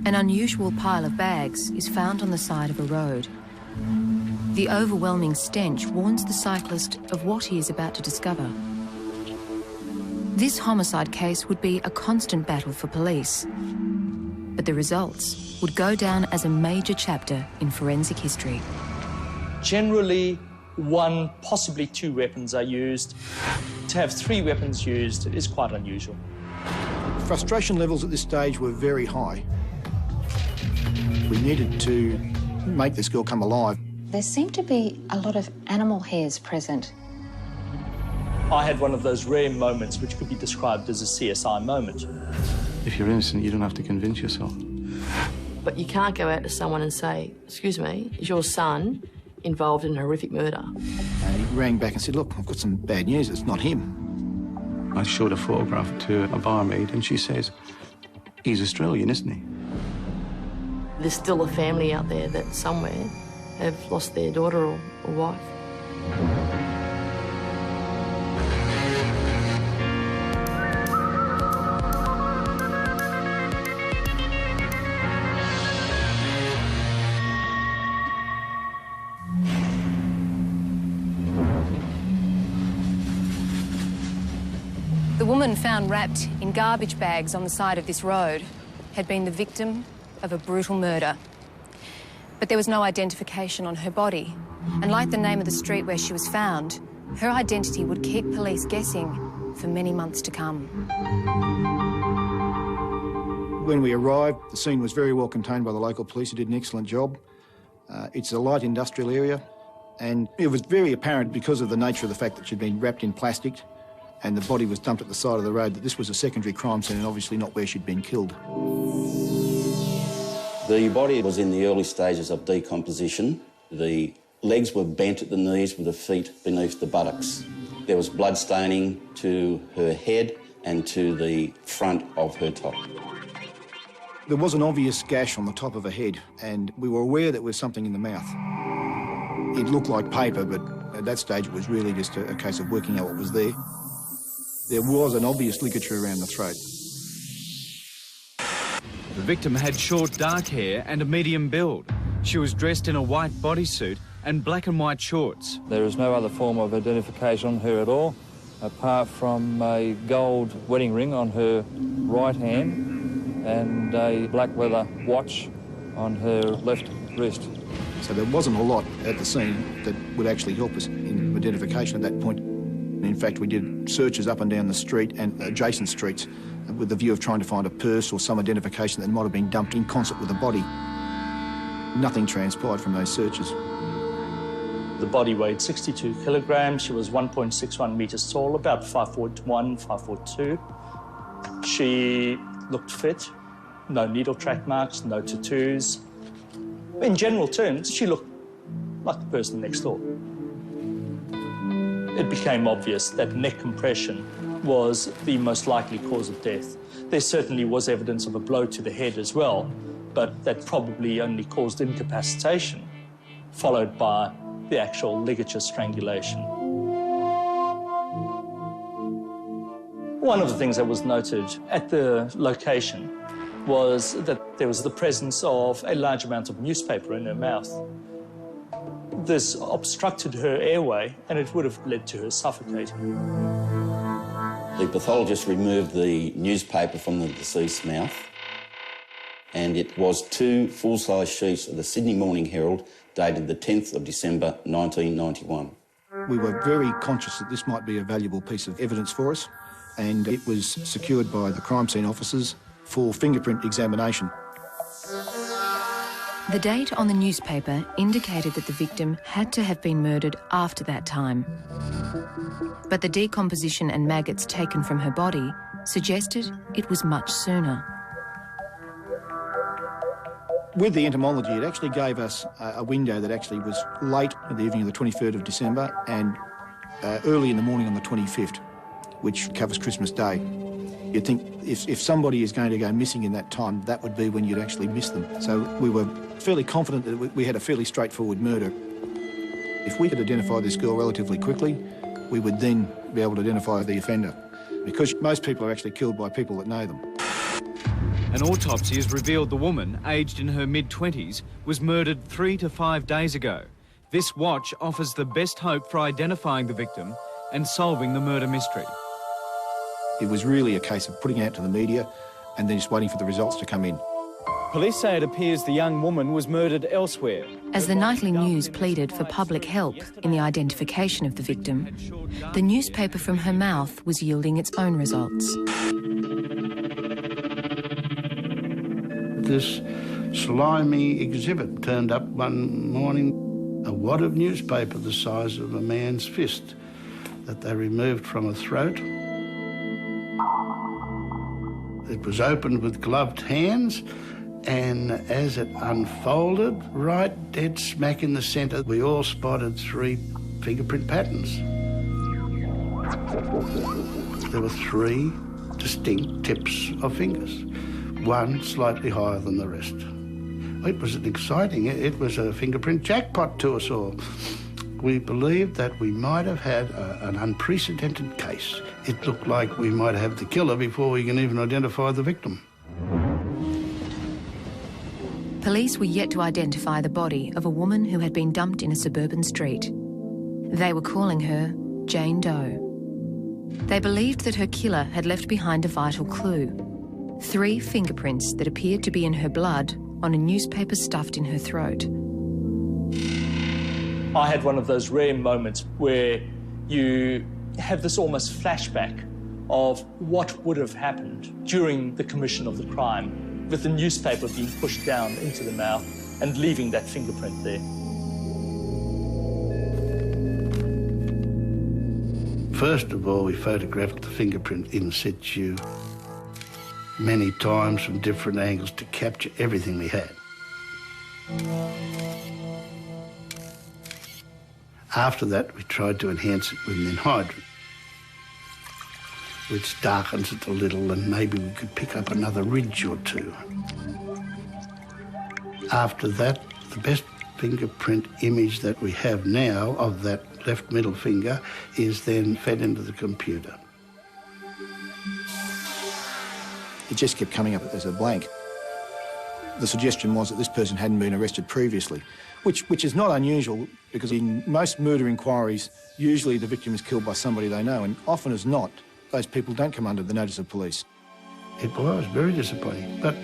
An unusual pile of bags is found on the side of a road. The overwhelming stench warns the cyclist of what he is about to discover. This homicide case would be a constant battle for police, but the results would go down as a major chapter in forensic history. Generally, 1, possibly 2 weapons are used. To have 3 weapons used is quite unusual. Frustration levels at this stage were very high. We needed to make this girl come alive. There seemed to be a lot of animal hairs present. I had one of those rare moments which could be described as a CSI moment. If you're innocent, you don't have to convince yourself. But you can't go out to someone and say, excuse me, is your son involved in a horrific murder? And he rang back and said, look, I've got some bad news, it's not him. I showed a photograph to a barmaid and she says, he's Australian, isn't he? There's still a family out there that somewhere have lost their daughter or wife. The woman found wrapped in garbage bags on the side of this road had been the victim of a brutal murder. But there was no identification on her body. And like the name of the street where she was found, her identity would keep police guessing for many months to come. When we arrived, the scene was very well contained by the local police, who did an excellent job. It's a light industrial area, and it was very apparent because of the nature of the fact that she'd been wrapped in plastic and the body was dumped at the side of the road that this was a secondary crime scene and obviously not where she'd been killed. The body was in the early stages of decomposition. The legs were bent at the knees with the feet beneath the buttocks. There was blood staining to her head and to the front of her top. There was an obvious gash on the top of her head, and we were aware that there was something in the mouth. It looked like paper, but at that stage it was really just a case of working out what was there. There was an obvious ligature around the throat. The victim had short dark hair and a medium build. She was dressed in a white bodysuit and black and white shorts. There is no other form of identification on her at all, apart from a gold wedding ring on her right hand and a black leather watch on her left wrist. So there wasn't a lot at the scene that would actually help us in identification at that point. In fact, we did searches up and down the street and adjacent streets with the view of trying to find a purse or some identification that might have been dumped in concert with the body. Nothing transpired from those searches. The body weighed 62 kilograms. She was 1.61 metres tall, about 5'1", 5'2". She looked fit, no needle track marks, no tattoos. In general terms, she looked like the person next door. It became obvious that neck compression was the most likely cause of death. There certainly was evidence of a blow to the head as well, but that probably only caused incapacitation, followed by the actual ligature strangulation. One of the things that was noted at the location was that there was the presence of a large amount of newspaper in her mouth. This obstructed her airway and it would have led to her suffocating. The pathologist removed the newspaper from the deceased's mouth, and it was 2 full-size sheets of the Sydney Morning Herald dated the 10th of December 1991. We were very conscious that this might be a valuable piece of evidence for us, and it was secured by the crime scene officers for fingerprint examination. The date on the newspaper indicated that the victim had to have been murdered after that time. But the decomposition and maggots taken from her body suggested it was much sooner. With the entomology, it actually gave us a window that actually was late in the evening of the 23rd of December and early in the morning on the 25th, which covers Christmas Day. You'd think if somebody is going to go missing in that time, that would be when you'd actually miss them. So we were fairly confident that we had a fairly straightforward murder. If we could identify this girl relatively quickly, we would then be able to identify the offender, because most people are actually killed by people that know them. An autopsy has revealed the woman, aged in her mid-20s, was murdered 3 to 5 days ago. This watch offers the best hope for identifying the victim and solving the murder mystery. It was really a case of putting it out to the media and then just waiting for the results to come in. Police say it appears the young woman was murdered elsewhere. As the nightly news pleaded for public help in the identification of the victim, the newspaper from her mouth was yielding its own results. This slimy exhibit turned up one morning, a wad of newspaper the size of a man's fist that they removed from a throat. It was opened with gloved hands, and as it unfolded, right dead smack in the centre, we all spotted 3 fingerprint patterns. There were 3 distinct tips of fingers, one slightly higher than the rest. It was exciting. It was a fingerprint jackpot to us all. We believed that we might have had an unprecedented case. It looked like we might have the killer before we can even identify the victim. Police were yet to identify the body of a woman who had been dumped in a suburban street. They were calling her Jane Doe. They believed that her killer had left behind a vital clue: 3 fingerprints that appeared to be in her blood on a newspaper stuffed in her throat. I had one of those rare moments where you have this almost flashback of what would have happened during the commission of the crime, with the newspaper being pushed down into the mouth and leaving that fingerprint there. First of all, we photographed the fingerprint in situ many times from different angles to capture everything we had. After that, we tried to enhance it with an anhydrous, which darkens it a little, and maybe we could pick up another ridge or 2. After that, the best fingerprint image that we have now of that left middle finger is then fed into the computer. It just kept coming up as a blank. The suggestion was that this person hadn't been arrested previously, which is not unusual, because in most murder inquiries, usually the victim is killed by somebody they know, and often as not, those people don't come under the notice of police. It was very disappointing, but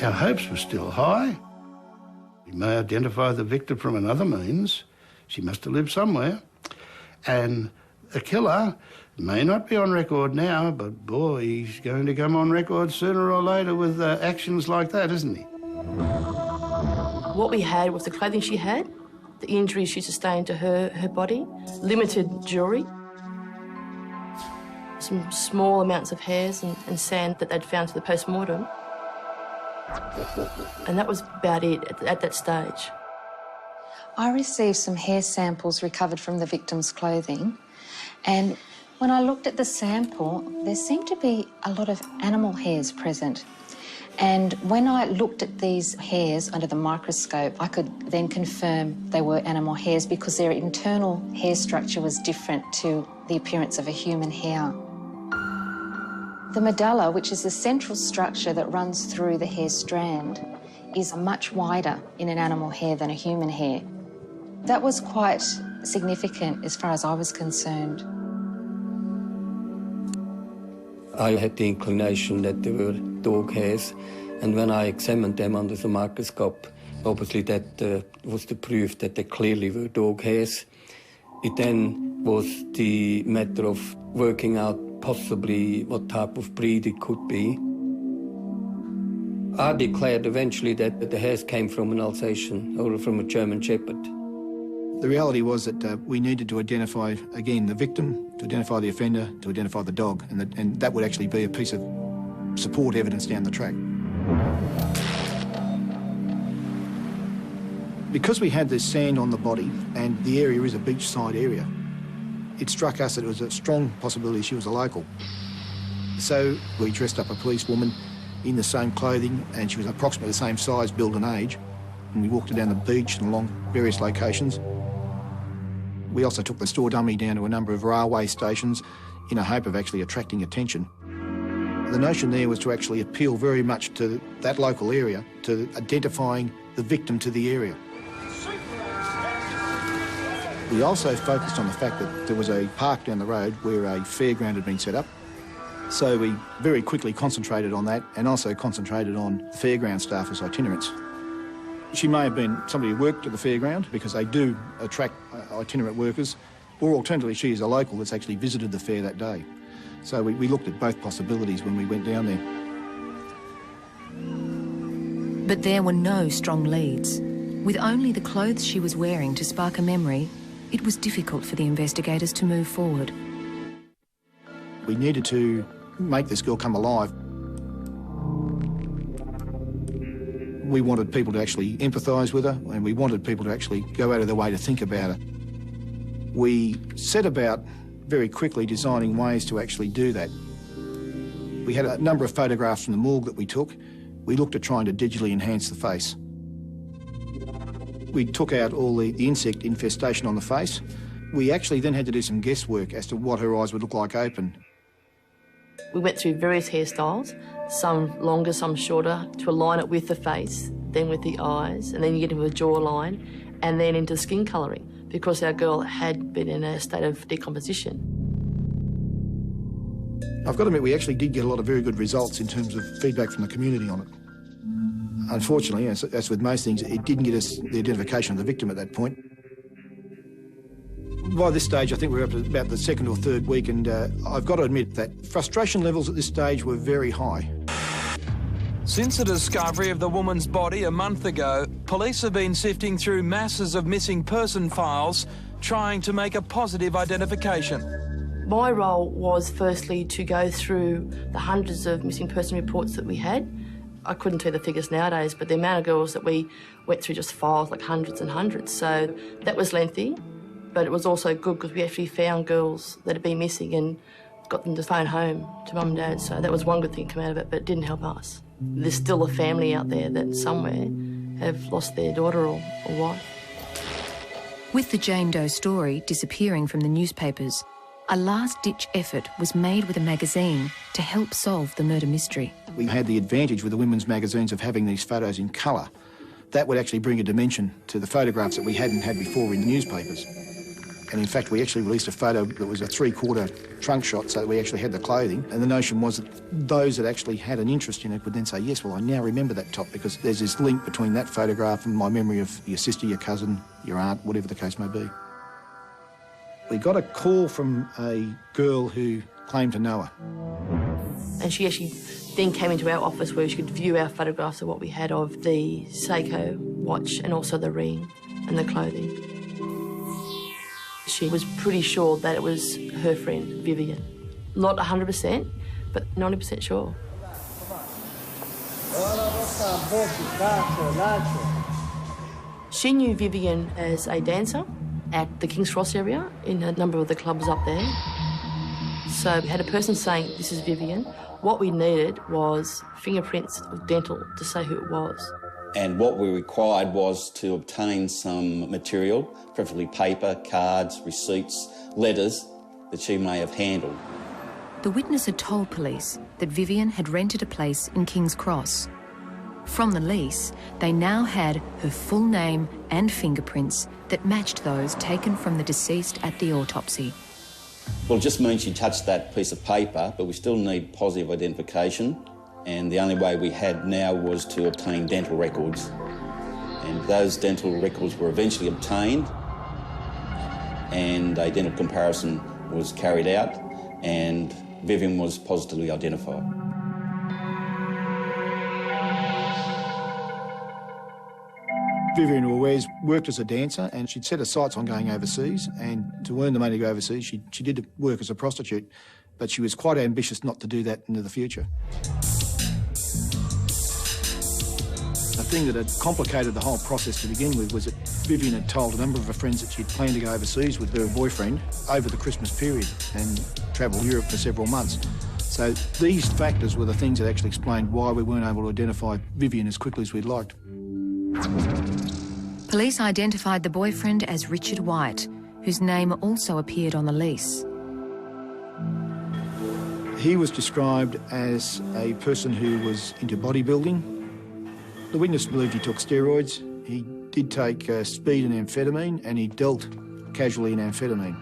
our hopes were still high. We may identify the victim from another means. She must have lived somewhere. And the killer may not be on record now, but boy, he's going to come on record sooner or later with actions like that, isn't he? What we had was the clothing she had, the injuries she sustained to her body, limited jewellery, some small amounts of hairs and sand that they'd found for the post-mortem. And that was about it at that stage. I received some hair samples recovered from the victim's clothing, and when I looked at the sample, there seemed to be a lot of animal hairs present. And when I looked at these hairs under the microscope, I could then confirm they were animal hairs, because their internal hair structure was different to the appearance of a human hair. The medulla, which is the central structure that runs through the hair strand, is much wider in an animal hair than a human hair. That was quite significant as far as I was concerned. I had the inclination that they were dog hairs, and when I examined them under the microscope, obviously that was the proof that they clearly were dog hairs. It then was the matter of working out possibly what type of breed it could be. I declared eventually that the hairs came from an Alsatian or from a German Shepherd. The reality was that we needed to identify, again, the victim, to identify the offender, to identify the dog, and that would actually be a piece of support evidence down the track. Because we had this sand on the body and the area is a beachside area, it struck us that it was a strong possibility she was a local. So we dressed up a policewoman in the same clothing, and she was approximately the same size, build and age, and we walked her down the beach and along various locations. We also took the store dummy down to a number of railway stations in a hope of actually attracting attention. The notion there was to actually appeal very much to that local area, to identifying the victim to the area. We also focused on the fact that there was a park down the road where a fairground had been set up. So we very quickly concentrated on that and also concentrated on the fairground staff as itinerants. She may have been somebody who worked at the fairground because they do attract itinerant workers, or alternatively she is a local that's actually visited the fair that day. So we looked at both possibilities when we went down there. But there were no strong leads. With only the clothes she was wearing to spark a memory, it was difficult for the investigators to move forward. We needed to make this girl come alive. We wanted people to actually empathise with her, and we wanted people to actually go out of their way to think about her. We set about very quickly designing ways to actually do that. We had a number of photographs from the morgue that we took. We looked at trying to digitally enhance the face. We took out all the insect infestation on the face. We actually then had to do some guesswork as to what her eyes would look like open. We went through various hairstyles, some longer, some shorter, to align it with the face, then with the eyes, and then you get into a jawline, and then into skin colouring, because our girl had been in a state of decomposition. I've got to admit, we actually did get a lot of very good results in terms of feedback from the community on it. Unfortunately, as with most things, it didn't get us the identification of the victim at that point. By this stage, I think we're up to about the second or third week, and I've got to admit that frustration levels at this stage were very high. Since the discovery of the woman's body a month ago, police have been sifting through masses of missing person files, trying to make a positive identification. My role was firstly to go through the hundreds of missing person reports that we had. I couldn't tell the figures nowadays, but the amount of girls that we went through just files, like hundreds and hundreds. So that was lengthy, but it was also good because we actually found girls that had been missing and got them to phone home to mum and dad. So that was one good thing to come out of it, but it didn't help us. There's still a family out there that somewhere have lost their daughter or wife. With the Jane Doe story disappearing from the newspapers, a last-ditch effort was made with a magazine to help solve the murder mystery. We had the advantage with the women's magazines of having these photos in colour. That would actually bring a dimension to the photographs that we hadn't had before in the newspapers. And in fact, we actually released a photo that was a three-quarter trunk shot, so that we actually had the clothing. And the notion was that those that actually had an interest in it would then say, yes, well, I now remember that top, because there's this link between that photograph and my memory of your sister, your cousin, your aunt, whatever the case may be. We got a call from a girl who claimed to know her. And she actually then came into our office where she could view our photographs of what we had of the Seiko watch and also the ring and the clothing. She was pretty sure that it was her friend, Vivian. Not 100%, but 90% sure. She knew Vivian as a dancer at the King's Cross area in a number of the clubs up there. So we had a person saying, this is Vivian. What we needed was fingerprints of dental to say who it was. And what we required was to obtain some material, preferably paper, cards, receipts, letters that she may have handled. The witness had told police that Vivian had rented a place in King's Cross. From the lease, they now had her full name and fingerprints that matched those taken from the deceased at the autopsy. Well, it just means she touched that piece of paper, but we still need positive identification. And the only way we had now was to obtain dental records. And those dental records were eventually obtained, and a dental comparison was carried out, and Vivian was positively identified. Vivian Ruiz worked as a dancer, and she'd set her sights on going overseas, and to earn the money to go overseas, she did work as a prostitute, but she was quite ambitious not to do that into the future. The thing that had complicated the whole process to begin with was that Vivian had told a number of her friends that she'd planned to go overseas with her boyfriend over the Christmas period and travel Europe for several months. So these factors were the things that actually explained why we weren't able to identify Vivian as quickly as we'd liked. Police identified the boyfriend as Richard White, whose name also appeared on the lease. He was described as a person who was into bodybuilding. The witness believed he took steroids. He did take speed and amphetamine, and he dealt casually in amphetamine.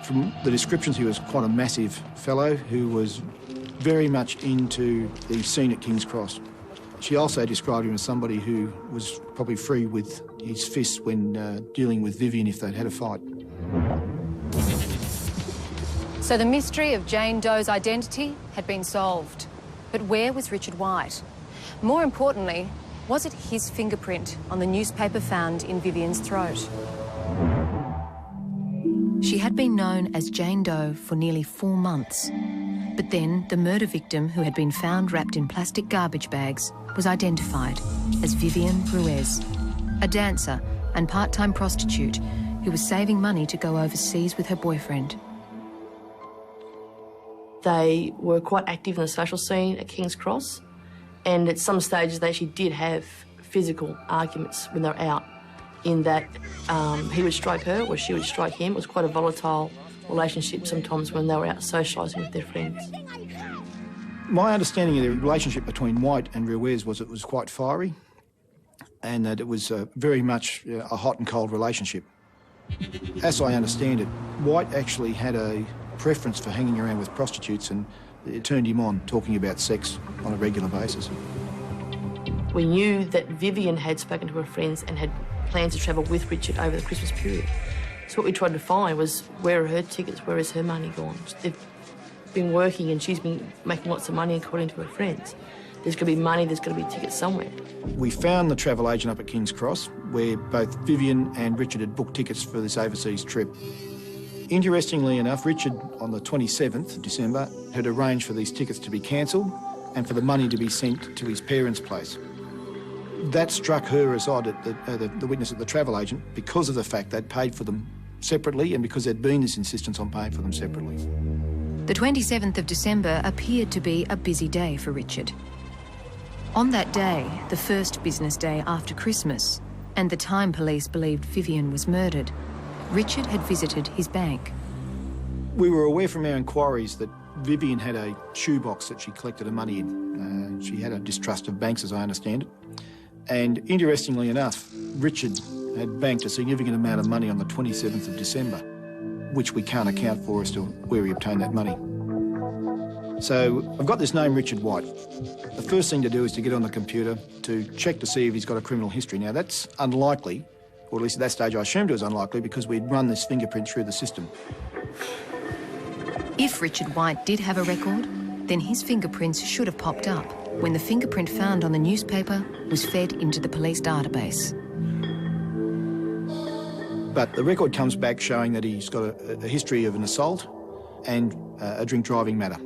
From the descriptions, he was quite a massive fellow who was very much into the scene at King's Cross. She also described him as somebody who was probably free with his fists when dealing with Vivian if they'd had a fight. So the mystery of Jane Doe's identity had been solved. But where was Richard White? More importantly, was it his fingerprint on the newspaper found in Vivian's throat? She had been known as Jane Doe for nearly 4 months. But then the murder victim, who had been found wrapped in plastic garbage bags, was identified as Vivian Ruiz, a dancer and part-time prostitute who was saving money to go overseas with her boyfriend. They were quite active in the social scene at King's Cross, and at some stages they actually did have physical arguments when they were out, in that he would strike her or she would strike him. It was quite a volatile relationship sometimes when they were out socialising with their friends. My understanding of the relationship between White and Ruiz was it was quite fiery, and that it was very much a hot and cold relationship. As I understand it, White actually had a preference for hanging around with prostitutes, and it turned him on talking about sex on a regular basis. We knew that Vivian had spoken to her friends and had plans to travel with Richard over the Christmas period. So what we tried to find was, where are her tickets, where is her money gone? They've been working and she's been making lots of money according to her friends. There's going to be money, there's going to be tickets somewhere. We found the travel agent up at King's Cross, where both Vivian and Richard had booked tickets for this overseas trip. Interestingly enough, Richard, on the 27th of December, had arranged for these tickets to be cancelled and for the money to be sent to his parents' place. That struck her as odd, the witness at the travel agent, because of the fact they'd paid for them separately and because there'd been this insistence on paying for them separately. The 27th of December appeared to be a busy day for Richard. On that day, the first business day after Christmas, and the time police believed Vivian was murdered, Richard had visited his bank. We were aware from our inquiries that Vivian had a shoebox that she collected her money in. She had a distrust of banks, as I understand it. And interestingly enough, Richard had banked a significant amount of money on the 27th of December, which we can't account for as to where he obtained that money. So I've got this name, Richard White. The first thing to do is to get on the computer to check to see if he's got a criminal history. Now, that's unlikely, or at least at that stage I assumed it was unlikely, because we'd run this fingerprint through the system. If Richard White did have a record, then his fingerprints should have popped up when the fingerprint found on the newspaper was fed into the police database. But the record comes back showing that he's got a history of an assault and a drink driving matter.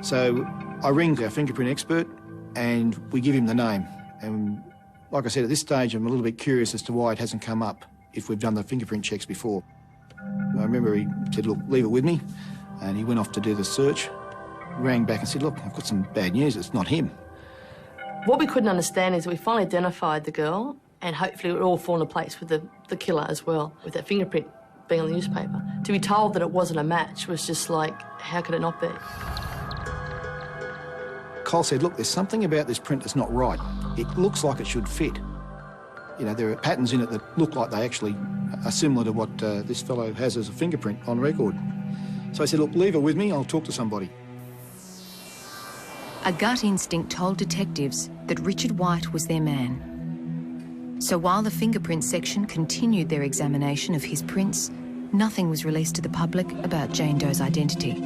So I ring our fingerprint expert and we give him the name. And like I said, at this stage, I'm a little bit curious as to why it hasn't come up if we've done the fingerprint checks before. I remember he said, look, leave it with me. And he went off to do the search, rang back and said, look, I've got some bad news, it's not him. What we couldn't understand is we finally identified the girl, and hopefully it would all fall into place with the killer as well, with that fingerprint being on the newspaper. To be told that it wasn't a match was just like, how could it not be? Cole said, look, there's something about this print that's not right. It looks like it should fit. You know, there are patterns in it that look like they actually are similar to what this fellow has as a fingerprint on record. So I said, look, leave it with me, I'll talk to somebody. A gut instinct told detectives that Richard White was their man. So while the fingerprint section continued their examination of his prints, nothing was released to the public about Jane Doe's identity.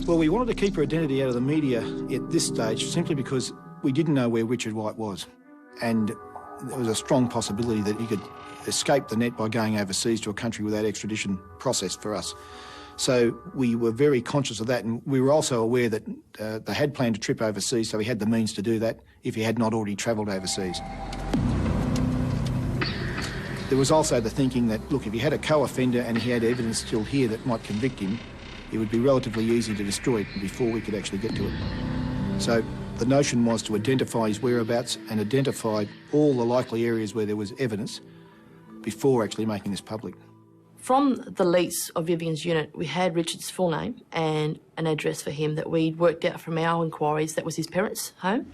Well, we wanted to keep her identity out of the media at this stage simply because we didn't know where Richard White was. And there was a strong possibility that he could escape the net by going overseas to a country without extradition process for us. So we were very conscious of that, and we were also aware that they had planned a trip overseas, so he had the means to do that if he had not already travelled overseas. There was also the thinking that, look, if he had a co-offender and he had evidence still here that might convict him, it would be relatively easy to destroy it before we could actually get to it. So The notion was to identify his whereabouts and identify all the likely areas where there was evidence before actually making this public. From the lease of Vivian's unit, we had Richard's full name and an address for him that we'd worked out from our inquiries that was his parents' home.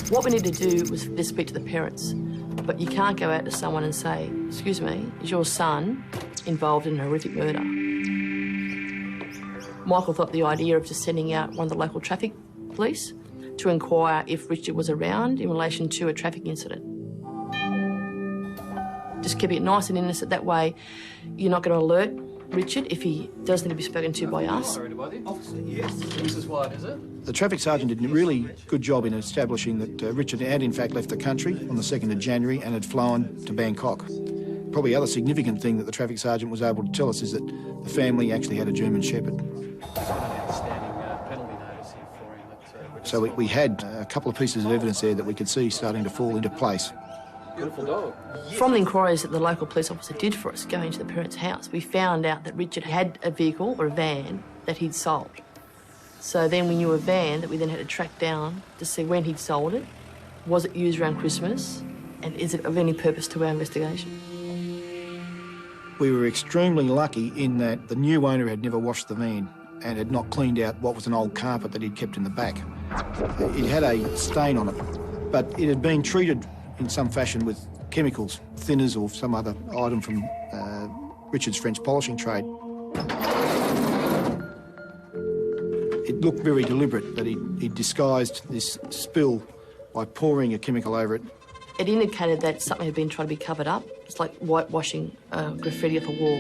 What we needed to do was just speak to the parents, but you can't go out to someone and say, excuse me, is your son involved in a horrific murder? Michael thought the idea of just sending out one of the local traffic police to inquire if Richard was around in relation to a traffic incident. Just keeping it nice and innocent, that way you're not going to alert Richard if he does need to be spoken to by us. The traffic sergeant did a really good job in establishing that Richard had in fact left the country on the 2nd of January and had flown to Bangkok. Probably the other significant thing that the traffic sergeant was able to tell us is that the family actually had a German Shepherd. So we had a couple of pieces of evidence there that we could see starting to fall into place. From the inquiries that the local police officer did for us going to the parents' house, we found out that Richard had a vehicle or a van that he'd sold. So then we knew a van that we then had to track down to see when he'd sold it, was it used around Christmas, and is it of any purpose to our investigation. We were extremely lucky in that the new owner had never washed the van and had not cleaned out what was an old carpet that he'd kept in the back. It had a stain on it, but it had been treated in some fashion with chemicals, thinners or some other item from Richard's French polishing trade. It looked very deliberate that he disguised this spill by pouring a chemical over it. It indicated that something had been trying to be covered up. It's like whitewashing graffiti off a wall.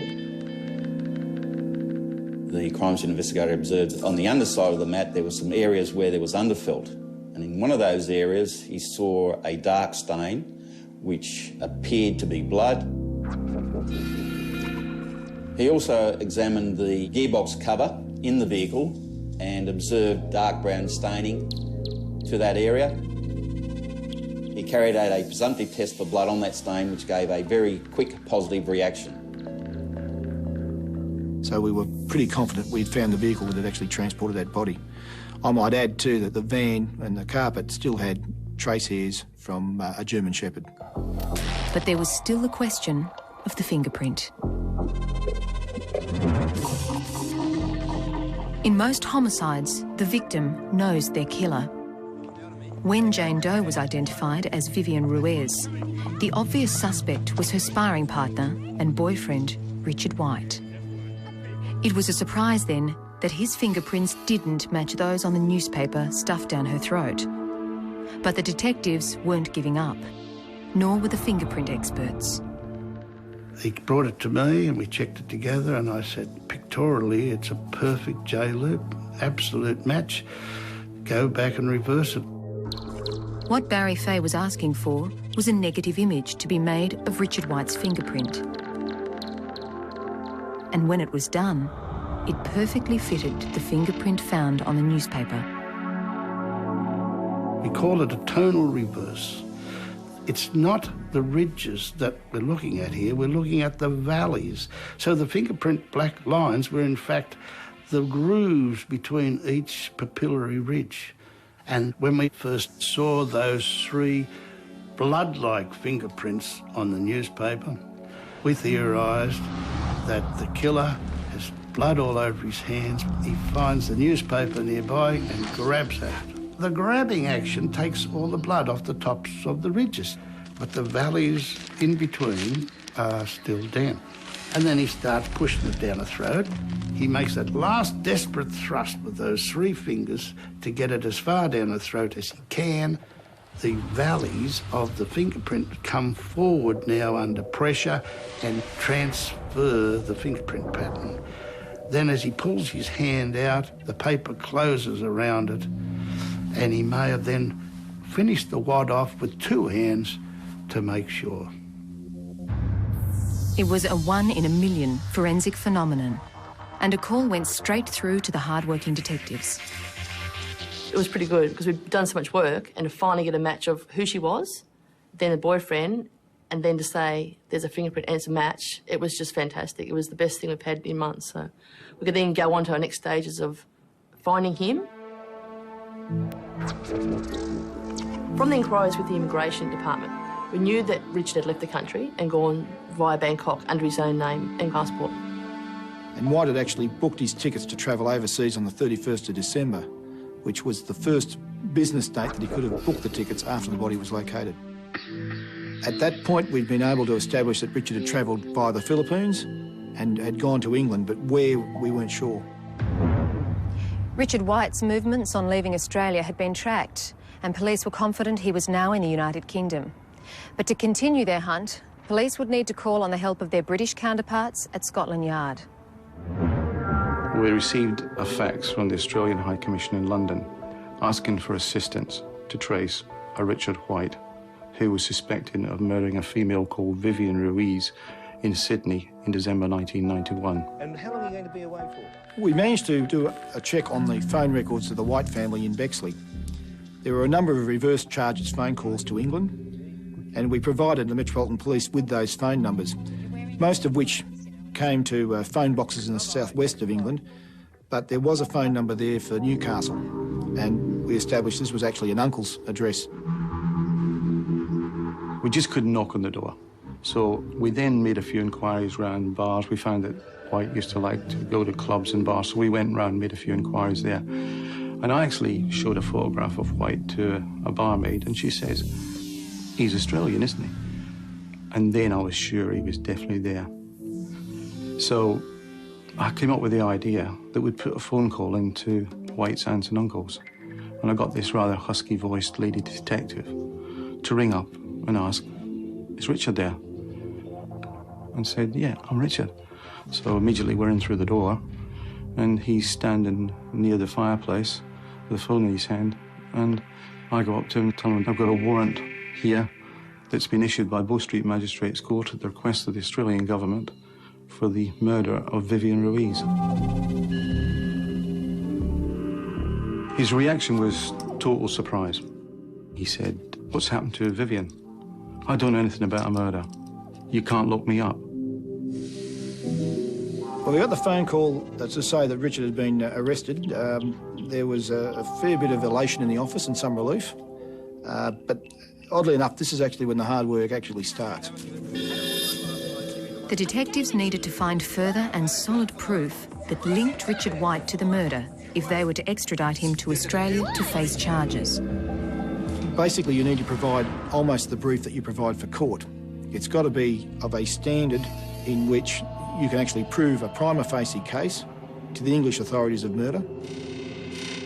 The crime scene investigator observed on the underside of the mat there were some areas where there was underfelt. And in one of those areas, he saw a dark stain, which appeared to be blood. He also examined the gearbox cover in the vehicle and observed dark brown staining to that area. He carried out a presumptive test for blood on that stain, which gave a very quick positive reaction. So we were pretty confident we'd found the vehicle that had actually transported that body. I might add too that the van and the carpet still had trace hairs from a German Shepherd. But there was still the question of the fingerprint. In most homicides, the victim knows their killer. When Jane Doe was identified as Vivian Ruiz, the obvious suspect was her sparring partner and boyfriend, Richard White. It was a surprise then that his fingerprints didn't match those on the newspaper stuffed down her throat. But the detectives weren't giving up, nor were the fingerprint experts. He brought it to me and we checked it together and I said, pictorially, it's a perfect J-loop, absolute match. Go back and reverse it. What Barry Fay was asking for was a negative image to be made of Richard White's fingerprint. And when it was done, it perfectly fitted the fingerprint found on the newspaper. We call it a tonal reverse. It's not the ridges that we're looking at here, we're looking at the valleys. So the fingerprint black lines were in fact the grooves between each papillary ridge. And when we first saw those three blood-like fingerprints on the newspaper, we theorised that the killer has blood all over his hands. He finds the newspaper nearby and grabs at it. The grabbing action takes all the blood off the tops of the ridges, but the valleys in between are still damp. And then he starts pushing it down the throat. He makes that last desperate thrust with those three fingers to get it as far down the throat as he can. The valleys of the fingerprint come forward now under pressure and transfer the fingerprint pattern. Then as he pulls his hand out, the paper closes around it, and he may have then finished the wad off with two hands to make sure. It was a 1 in a million forensic phenomenon, and a call went straight through to the hard-working detectives. It was pretty good because we'd done so much work, and to finally get a match of who she was, then the boyfriend, and then to say there's a fingerprint and it's a match, it was just fantastic. It was the best thing we've had in months. So we could then go on to our next stages of finding him. From the inquiries with the Immigration Department, we knew that Richard had left the country and gone via Bangkok under his own name and passport. And White had actually booked his tickets to travel overseas on the 31st of December, which was the first business date that he could have booked the tickets after the body was located. At that point, we'd been able to establish that Richard had travelled via the Philippines and had gone to England, but where, we weren't sure. Richard White's movements on leaving Australia had been tracked, and police were confident he was now in the United Kingdom. But to continue their hunt, police would need to call on the help of their British counterparts at Scotland Yard. We received a fax from the Australian High Commission in London asking for assistance to trace a Richard White who was suspected of murdering a female called Vivian Ruiz in Sydney in December 1991. And how long are you going to be away for? We managed to do a check on the phone records of the White family in Bexley. There were a number of reverse charges phone calls to England, and we provided the Metropolitan Police with those phone numbers, most of which came to phone boxes in the southwest of England, but there was a phone number there for Newcastle, and we established this was actually an uncle's address. We just couldn't knock on the door. So we then made a few inquiries around bars. We found that White used to like to go to clubs and bars, so we went round and made a few inquiries there. And I actually showed a photograph of White to a barmaid, and she says, "He's Australian, isn't he?" And then I was sure he was definitely there. So I came up with the idea that we'd put a phone call into White's aunts and uncles. And I got this rather husky-voiced lady detective to ring up and ask, "Is Richard there?" And said, "Yeah, I'm Richard." So immediately we're in through the door, and he's standing near the fireplace with a phone in his hand, and I go up to him and tell him I've got a warrant here that's been issued by Bow Street Magistrates Court at the request of the Australian government for the murder of Vivian Ruiz. His reaction was total surprise. He said, "What's happened to Vivian? I don't know anything about a murder. You can't look me up." Well, we got the phone call to say that Richard had been arrested. There was a fair bit of elation in the office and some relief. But oddly enough, this is actually when the hard work actually starts. The detectives needed to find further and solid proof that linked Richard White to the murder if they were to extradite him to Australia to face charges. Basically, you need to provide almost the brief that you provide for court. It's got to be of a standard in which you can actually prove a prima facie case to the English authorities of murder.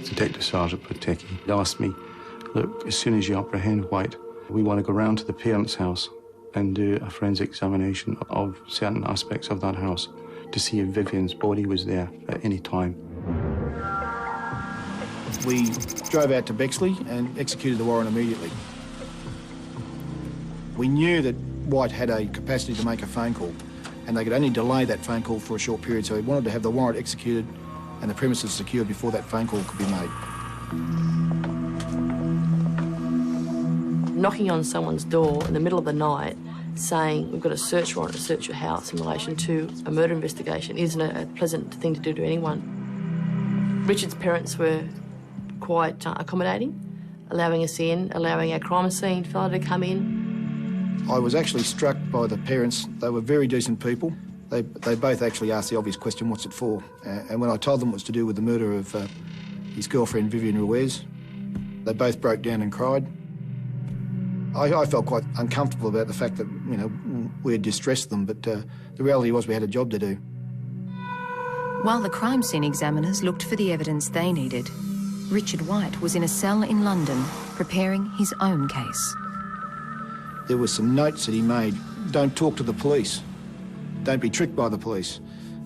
Detective Sergeant Pateki asked me, "Look, as soon as you apprehend White, we want to go round to the parents' house and do a forensic examination of certain aspects of that house to see if Vivian's body was there at any time." We drove out to Bexley and executed the warrant immediately. We knew that White had a capacity to make a phone call, and they could only delay that phone call for a short period, so we wanted to have the warrant executed and the premises secured before that phone call could be made. Knocking on someone's door in the middle of the night saying, "We've got a search warrant to search your house in relation to a murder investigation," isn't a pleasant thing to do to anyone. Richard's parents were quite accommodating, allowing us in, allowing our crime scene fellow to come in. I was actually struck by the parents. They were very decent people. They both actually asked the obvious question, "What's it for?" And when I told them it was to do with the murder of his girlfriend, Vivian Ruiz, they both broke down and cried. I felt quite uncomfortable about the fact that, you know, we had distressed them, but the reality was we had a job to do. While the crime scene examiners looked for the evidence they needed, Richard White was in a cell in London preparing his own case. There were some notes that he made. Don't talk to the police. Don't be tricked by the police.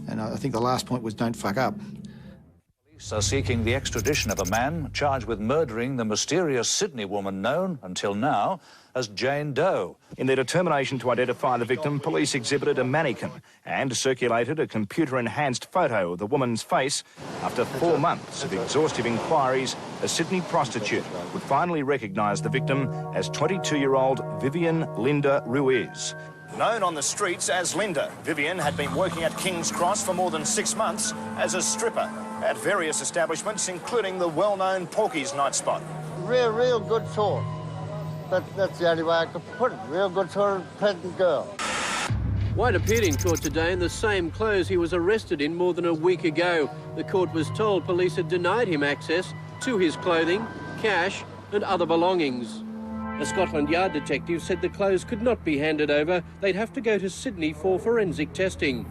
And I think the last point was don't fuck up. Police are seeking the extradition of a man charged with murdering the mysterious Sydney woman known, until now, as Jane Doe. In their determination to identify the victim, police exhibited a mannequin and circulated a computer-enhanced photo of the woman's face. After 4 months of exhaustive inquiries, a Sydney prostitute would finally recognise the victim as 22-year-old Vivian Linda Ruiz. Known on the streets as Linda, Vivian had been working at King's Cross for more than 6 months as a stripper at various establishments, including the well-known Porky's night spot. real good sort. That's the only way I could put it. Real good sort of pleasant girl. White appeared in court today in the same clothes he was arrested in more than a week ago. The court was told police had denied him access to his clothing, cash and other belongings. A Scotland Yard detective said the clothes could not be handed over. They'd have to go to Sydney for forensic testing.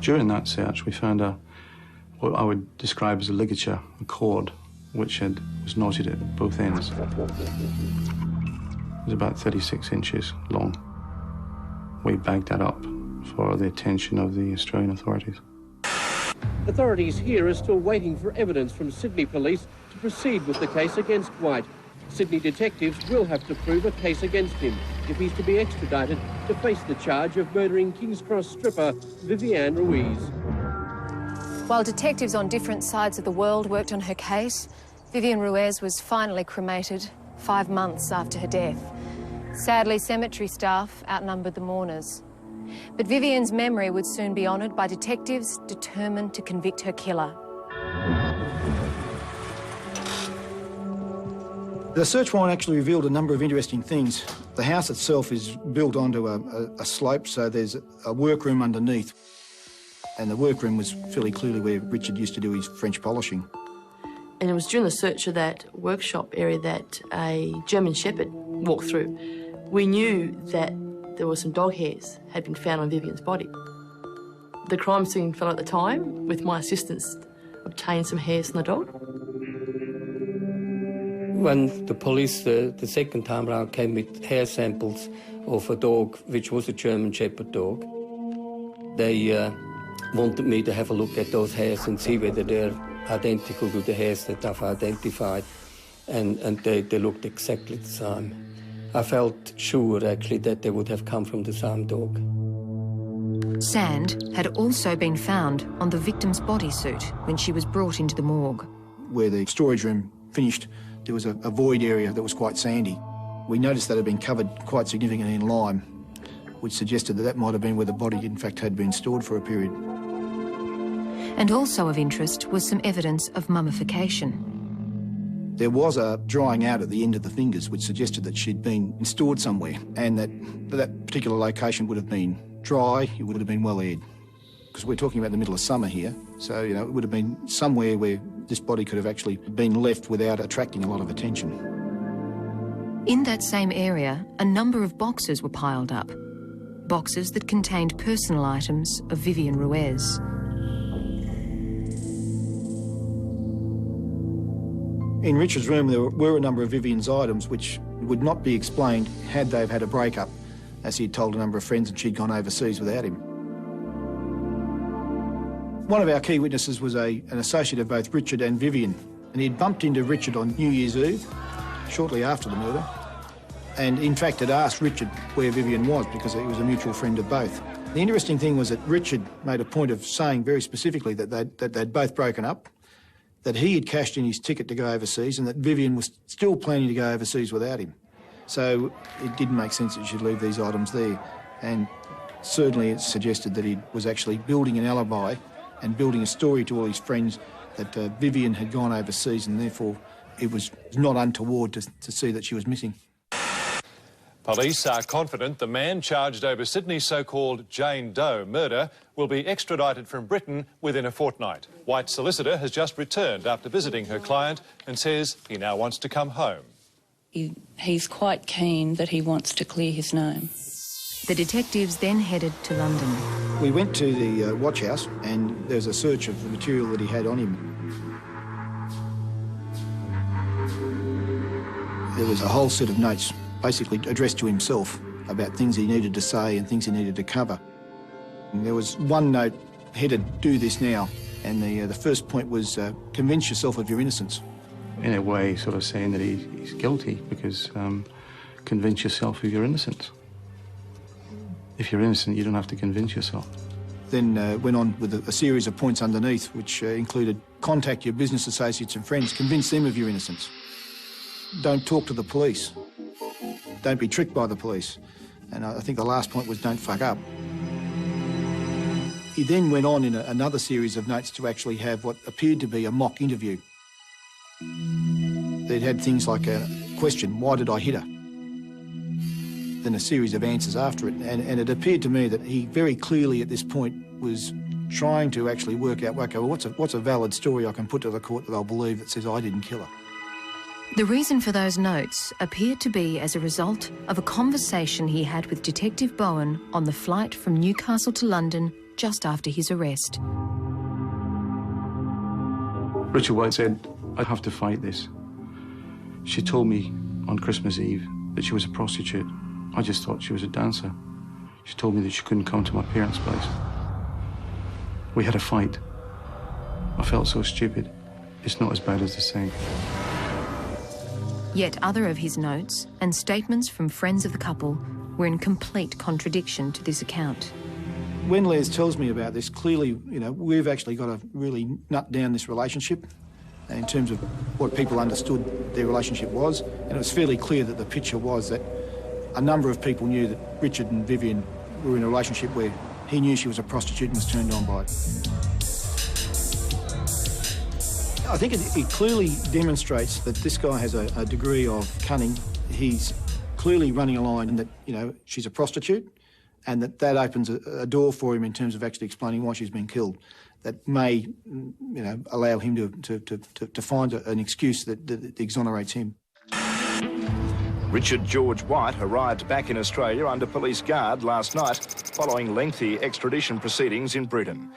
During that search, we found what I would describe as a ligature, a cord, which was knotted at both ends. It was about 36 inches long. We bagged that up for the attention of the Australian authorities. Authorities here are still waiting for evidence from Sydney police to proceed with the case against White. Sydney detectives will have to prove a case against him if he's to be extradited to face the charge of murdering King's Cross stripper Vivienne Ruiz. While detectives on different sides of the world worked on her case, Vivienne Ruiz was finally cremated 5 months after her death. Sadly, cemetery staff outnumbered the mourners. But Vivienne's memory would soon be honoured by detectives determined to convict her killer. The search warrant actually revealed a number of interesting things. The house itself is built onto a slope, so there's a workroom underneath. And the workroom was fairly clearly where Richard used to do his French polishing. And it was during the search of that workshop area that a German Shepherd walked through. We knew that there were some dog hairs had been found on Vivienne's body. The crime scene fellow at the time, with my assistance, obtained some hairs from the dog. When the police the second time round came with hair samples of a dog, which was a German Shepherd dog, they wanted me to have a look at those hairs and see whether they're identical to the hairs that I've identified, and they looked exactly the same. I felt sure, actually, that they would have come from the same dog. Sand had also been found on the victim's bodysuit when she was brought into the morgue. Where the storage room finished, there was a void area that was quite sandy. We noticed that it had been covered quite significantly in lime, which suggested that that might have been where the body, in fact, had been stored for a period. And also of interest was some evidence of mummification. There was a drying out at the end of the fingers, which suggested that she'd been stored somewhere, and that particular location would have been dry, it would have been well aired. Because we're talking about the middle of summer here, so, you know, it would have been somewhere where this body could have actually been left without attracting a lot of attention. In that same area, a number of boxes were piled up. Boxes that contained personal items of Vivienne Ruiz. In Richard's room, there were a number of Vivienne's items which would not be explained had they had a break-up, as he'd told a number of friends and she'd gone overseas without him. One of our key witnesses was an associate of both Richard and Vivienne, and he'd bumped into Richard on New Year's Eve, shortly after the murder, and in fact had asked Richard where Vivienne was because he was a mutual friend of both. The interesting thing was that Richard made a point of saying very specifically that they'd both broken up, that he had cashed in his ticket to go overseas and that Vivienne was still planning to go overseas without him. So it didn't make sense that he should leave these items there. And certainly it suggested that he was actually building an alibi and building a story to all his friends that Vivienne had gone overseas, and therefore it was not untoward to see that she was missing. Police are confident the man charged over Sydney's so-called Jane Doe murder will be extradited from Britain within a fortnight. White's solicitor has just returned after visiting her client and says he now wants to come home. He's quite keen that he wants to clear his name. The detectives then headed to London. We went to the watch house and there was a search of the material that he had on him. There was a whole set of notes basically addressed to himself about things he needed to say and things he needed to cover. And there was one note headed, "Do this now," and the first point was, convince yourself of your innocence. In a way, sort of saying that he's guilty because convince yourself of your innocence. If you're innocent, you don't have to convince yourself. Then went on with a series of points underneath, which included contact your business associates and friends, convince them of your innocence. Don't talk to the police. Don't be tricked by the police. And I think the last point was don't fuck up. He then went on in another series of notes to actually have what appeared to be a mock interview. They'd had things like a question, why did I hit her? Then a series of answers after it. And it appeared to me that he very clearly at this point was trying to actually work out, okay, well, what's a valid story I can put to the court that they'll believe that says I didn't kill her? The reason for those notes appeared to be as a result of a conversation he had with Detective Bowen on the flight from Newcastle to London just after his arrest. Richard White said, I have to fight this. She told me on Christmas Eve that she was a prostitute. I just thought she was a dancer. She told me that she couldn't come to my parents' place. We had a fight. I felt so stupid. It's not as bad as they say. Yet other of his notes and statements from friends of the couple were in complete contradiction to this account. When Les tells me about this, clearly, we've actually got to really nut down this relationship in terms of what people understood their relationship was. And it was fairly clear that the picture was that a number of people knew that Richard and Vivian were in a relationship where he knew she was a prostitute and was turned on by it. I think it clearly demonstrates that this guy has a degree of cunning. He's clearly running a line that, she's a prostitute, and that opens a door for him in terms of actually explaining why she's been killed. That may, allow him to find an excuse that exonerates him. Richard George White arrived back in Australia under police guard last night following lengthy extradition proceedings in Britain.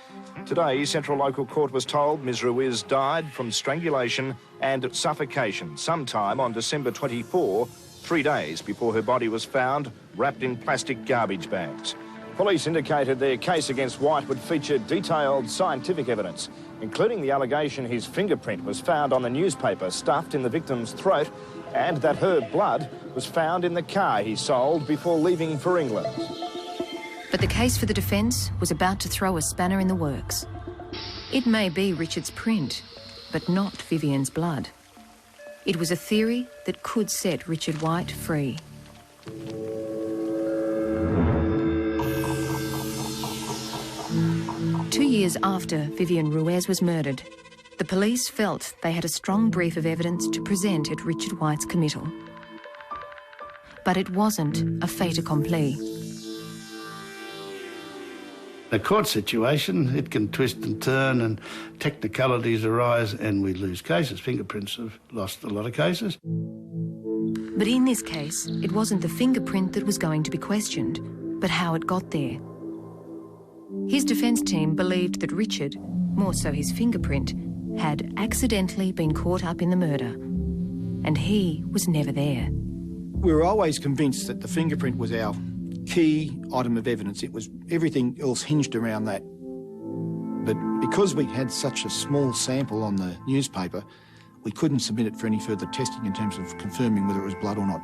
Today, Central Local Court was told Ms Ruiz died from strangulation and suffocation sometime on December 24, 3 days before her body was found wrapped in plastic garbage bags. Police indicated their case against White would feature detailed scientific evidence, including the allegation his fingerprint was found on the newspaper stuffed in the victim's throat and that her blood was found in the car he sold before leaving for England. But the case for the defence was about to throw a spanner in the works. It may be Richard's print, but not Vivian's blood. It was a theory that could set Richard White free. Two years after Vivian Ruiz was murdered, the police felt they had a strong brief of evidence to present at Richard White's committal. But it wasn't a fait accompli. In a court situation, it can twist and turn and technicalities arise and we lose cases. Fingerprints have lost a lot of cases. But in this case, it wasn't the fingerprint that was going to be questioned, but how it got there. His defence team believed that Richard, more so his fingerprint, had accidentally been caught up in the murder, and he was never there. We were always convinced that the fingerprint was our key item of evidence. It was everything else hinged around that. But because we had such a small sample on the newspaper, we couldn't submit it for any further testing in terms of confirming whether it was blood or not.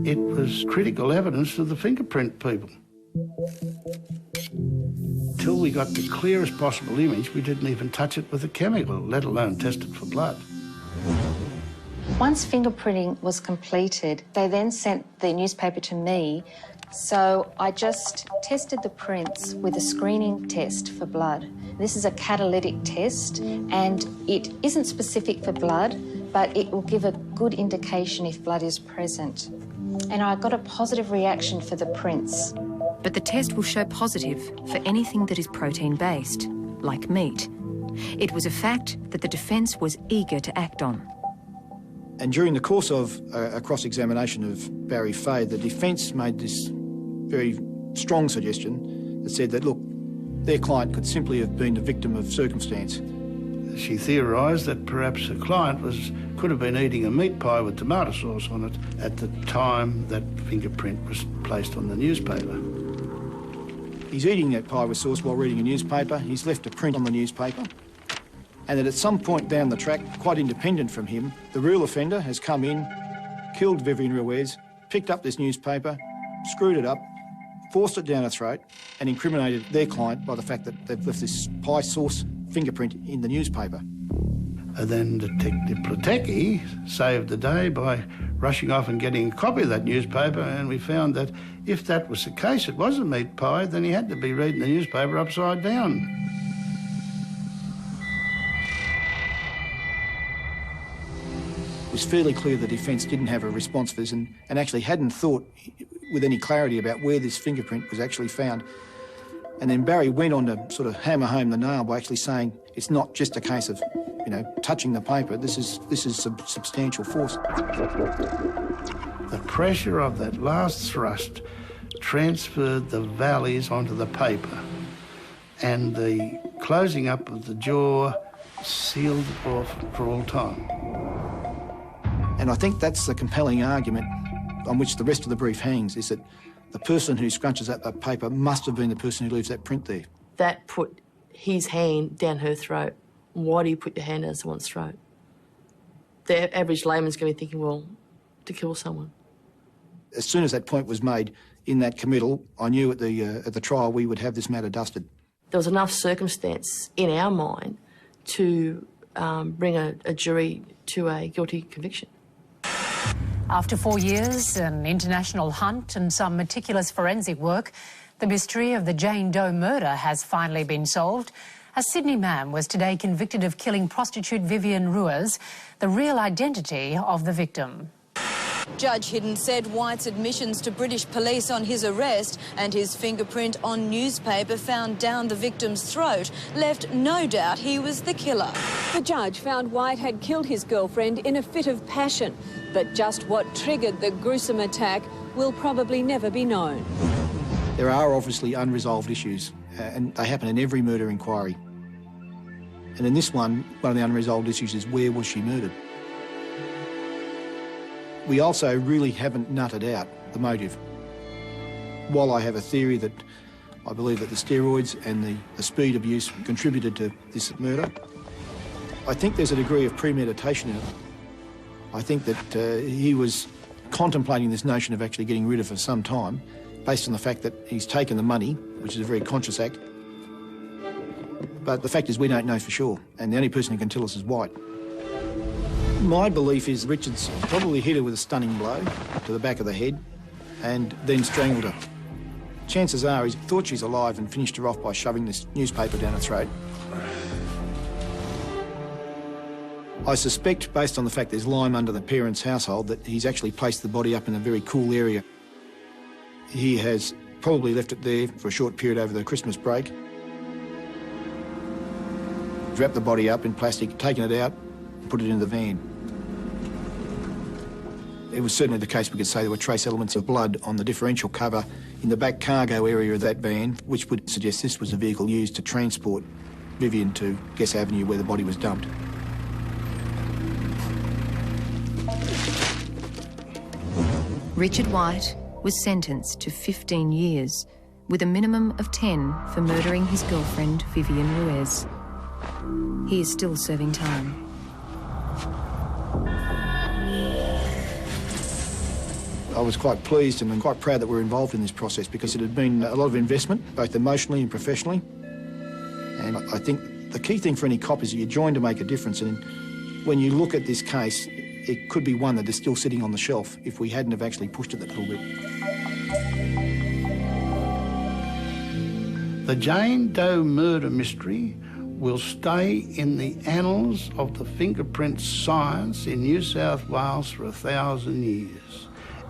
It was critical evidence of the fingerprint people. Till we got the clearest possible image, we didn't even touch it with a chemical, let alone test it for blood. Once fingerprinting was completed, they then sent the newspaper to me, so I just tested the prints with a screening test for blood. This is a catalytic test, and it isn't specific for blood, but it will give a good indication if blood is present. And I got a positive reaction for the prints. But the test will show positive for anything that is protein-based, like meat. It was a fact that the defence was eager to act on. And during the course of a cross-examination of Barry Fay, the defence made this very strong suggestion that said that, look, their client could simply have been the victim of circumstance. She theorised that perhaps her client could have been eating a meat pie with tomato sauce on it at the time that fingerprint was placed on the newspaper. He's eating that pie with sauce while reading a newspaper. He's left a print on the newspaper. And that at some point down the track, quite independent from him, the real offender has come in, killed Vivian Ruiz, picked up this newspaper, screwed it up, forced it down her throat, and incriminated their client by the fact that they've left this pie sauce fingerprint in the newspaper. And then Detective Platecki saved the day by rushing off and getting a copy of that newspaper, and we found that if that was the case, it was a meat pie, then he had to be reading the newspaper upside down. was fairly clear the defence didn't have a response for this and actually hadn't thought with any clarity about where this fingerprint was actually found. And then Barry went on to sort of hammer home the nail by actually saying it's not just a case of, you know, touching the paper. This is substantial force. The pressure of that last thrust transferred the valleys onto the paper, and the closing up of the jaw sealed it off for all time. And I think that's the compelling argument on which the rest of the brief hangs, is that the person who scrunches up that paper must have been the person who leaves that print there. That put his hand down her throat. Why do you put your hand down someone's throat? The average layman's going to be thinking, well, to kill someone. As soon as that point was made in that committal, I knew at the trial we would have this matter dusted. There was enough circumstance in our mind to bring a jury to a guilty conviction. After 4 years, an international hunt and some meticulous forensic work, the mystery of the Jane Doe murder has finally been solved. A Sydney man was today convicted of killing prostitute Vivian Ruiz, the real identity of the victim. Judge Hidden said White's admissions to British police on his arrest and his fingerprint on newspaper found down the victim's throat left no doubt he was the killer. The judge found White had killed his girlfriend in a fit of passion, but just what triggered the gruesome attack will probably never be known. There are obviously unresolved issues, and they happen in every murder inquiry. And in this one of the unresolved issues is where was she murdered? We also really haven't nutted out the motive. While I have a theory that I believe that the steroids and the speed abuse contributed to this murder, I think there's a degree of premeditation in it. I think that he was contemplating this notion of actually getting rid of her for some time, based on the fact that he's taken the money, which is a very conscious act. But the fact is we don't know for sure, and the only person who can tell us is White. My belief is Richards probably hit her with a stunning blow to the back of the head and then strangled her. Chances are he thought she's alive and finished her off by shoving this newspaper down her throat. I suspect, based on the fact there's lime under the parents' household, that he's actually placed the body up in a very cool area. He has probably left it there for a short period over the Christmas break, wrapped the body up in plastic, taken it out, put it in the van. It was certainly the case we could say there were trace elements of blood on the differential cover in the back cargo area of that van, which would suggest this was a vehicle used to transport Vivian to Guess Avenue where the body was dumped. Richard White was sentenced to 15 years, with a minimum of 10 for murdering his girlfriend Vivian Ruiz. He is still serving time. I was quite pleased and quite proud that we're involved in this process because it had been a lot of investment, both emotionally and professionally. And I think the key thing for any cop is that you're joined to make a difference. And when you look at this case, it could be one that is still sitting on the shelf if we hadn't have actually pushed it a little bit. The Jane Doe murder mystery will stay in the annals of the fingerprint science in New South Wales for 1,000 years.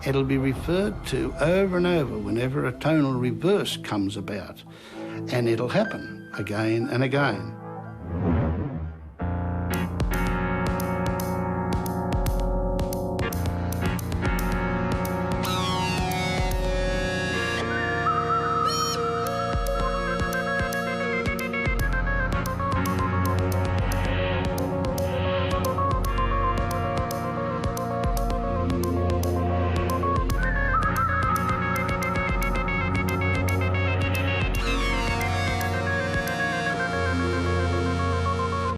It'll be referred to over and over whenever a tonal reverse comes about, and it'll happen again and again.